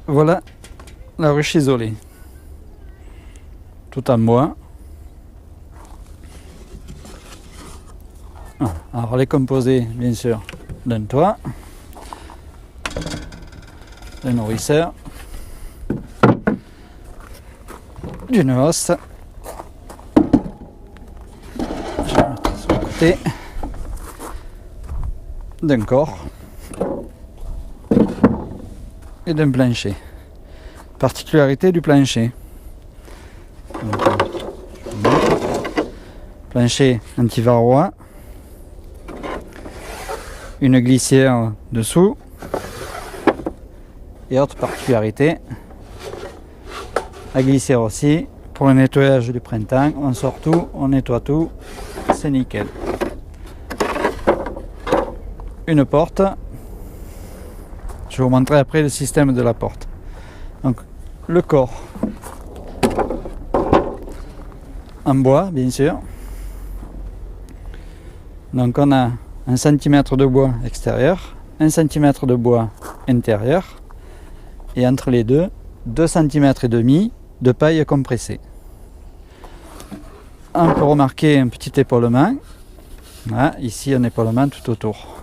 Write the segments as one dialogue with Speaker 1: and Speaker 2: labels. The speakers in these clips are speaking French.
Speaker 1: Voilà la ruche isolée, tout en bois. Alors les composés, bien sûr, d'un toit, d'un nourrisseur, d'une hausse, je vais mettre sur le côté, d'un corps et d'un plancher. Particularité du plancher. Plancher anti-varrois, une glissière dessous, et autre particularité, la glissière aussi. Pour le nettoyage du printemps, on sort tout, on nettoie tout, c'est nickel. Une porte, je vais vous montrer après le système de la porte. Donc le corps en bois, bien sûr. Donc on a 1 cm de bois extérieur, 1 cm de bois intérieur, et entre les deux, 2 cm et demi de paille compressée. On peut remarquer un petit épaulement. Voilà, ici un épaulement tout autour.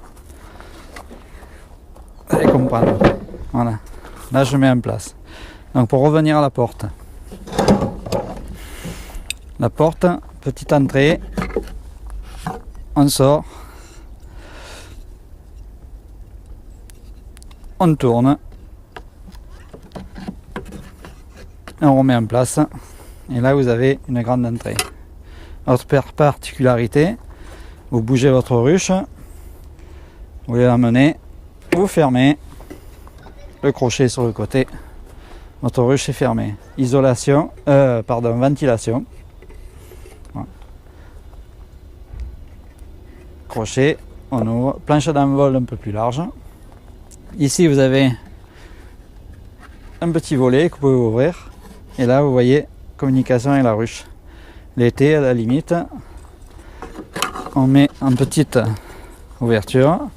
Speaker 1: Vous allez comprendre. Voilà. Là je mets en place. Donc pour revenir à la porte. La porte, petite entrée. On sort. On tourne. Et on remet en place. Et là vous avez une grande entrée. Autre particularité, vous bougez votre ruche, vous voulez l'amener, vous fermez le crochet sur le côté, votre ruche est fermée. Ventilation. Voilà. Crochet, on ouvre, planche d'envol un peu plus large. Ici vous avez un petit volet que vous pouvez ouvrir, et là vous voyez communication avec la ruche. L'été, à la limite, on met une petite ouverture.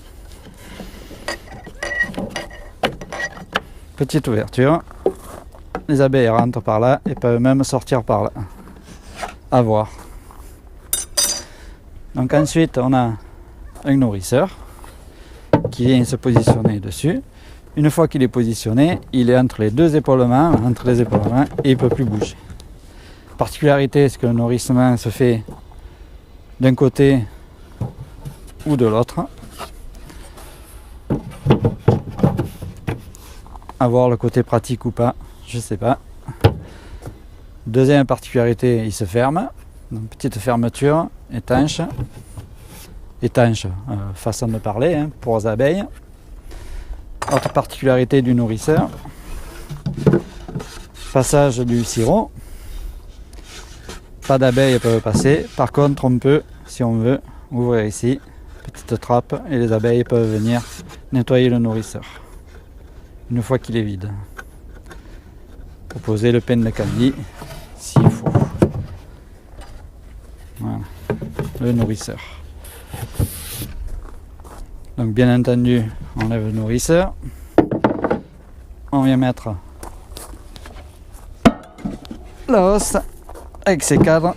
Speaker 1: Petite ouverture. Les abeilles rentrent par là et peuvent même sortir par là. À voir. Donc ensuite, on a un nourrisseur qui vient se positionner dessus. Une fois qu'il est positionné, il est entre les deux épaulements, et il ne peut plus bouger. Particularité, c'est que le nourrissement se fait d'un côté ou de l'autre. À voir le côté pratique ou pas, je sais pas. Deuxième particularité, il se ferme. Une petite fermeture étanche. Façon de parler, hein, pour les abeilles. Autre particularité du nourrisseur, passage du sirop. Pas d'abeilles peuvent passer. Par contre, on peut, si on veut, ouvrir ici, petite trappe, et les abeilles peuvent venir nettoyer le nourrisseur une fois qu'il est vide. Pour poser le pain de candy, s'il faut. Voilà, le nourrisseur. Donc bien entendu, on lève le nourrisseur. On vient mettre la hausse avec ses cadres.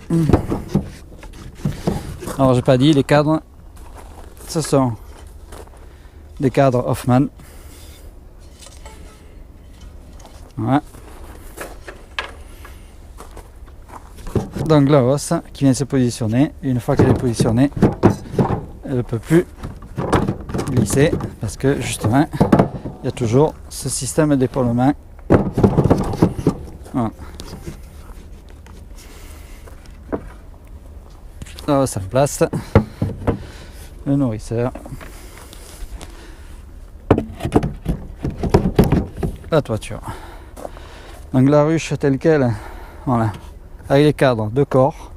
Speaker 1: Alors j'ai pas dit, les cadres, ce sont des cadres Hoffman. Voilà. Donc la hausse qui vient se positionner. Une fois qu'elle est positionnée, elle ne peut plus glisser parce que justement il y a toujours ce système d'épaulement. Voilà. La hausse en place, le nourrisseur, la toiture. Donc la ruche telle quelle, voilà, avec les cadres de corps,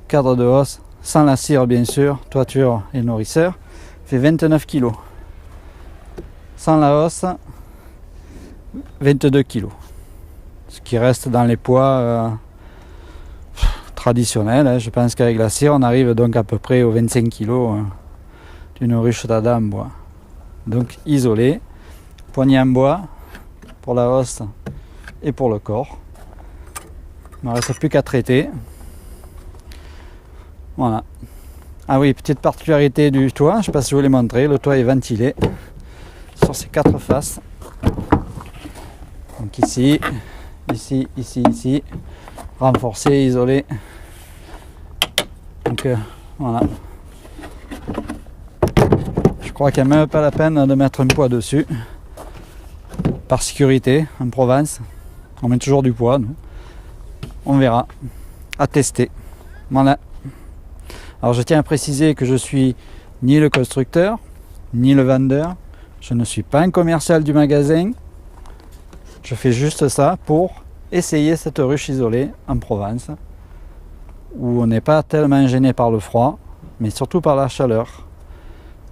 Speaker 1: cadre de hausse, sans la cire bien sûr, toiture et nourrisseur, fait 29 kg. Sans la hausse, 22 kg. Ce qui reste dans les poids traditionnels. Hein. Je pense qu'avec la cire, on arrive donc à peu près aux 25 kg d'une ruche d'Adam en bois. Donc isolée, poignée en bois, pour la hausse et pour le corps. Il ne me reste plus qu'à traiter. Voilà. Ah oui, petite particularité du toit, je ne sais pas si je vous l'ai montré, le toit est ventilé sur ses 4 faces. Donc ici, ici, ici, ici, renforcé, isolé. Donc voilà. Je crois qu'il n'y a même pas la peine de mettre un poids dessus. Par sécurité, en Provence, on met toujours du poids, nous. On verra. À tester. Voilà. Alors je tiens à préciser que je suis ni le constructeur, ni le vendeur. Je ne suis pas un commercial du magasin. Je fais juste ça pour essayer cette ruche isolée en Provence, où on n'est pas tellement gêné par le froid, mais surtout par la chaleur.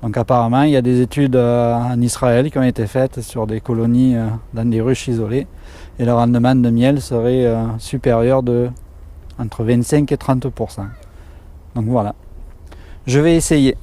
Speaker 1: Donc apparemment, il y a des études en Israël qui ont été faites sur des colonies dans des ruches isolées, et le rendement de miel serait supérieur de entre 25 et 30%. Donc voilà, je vais essayer.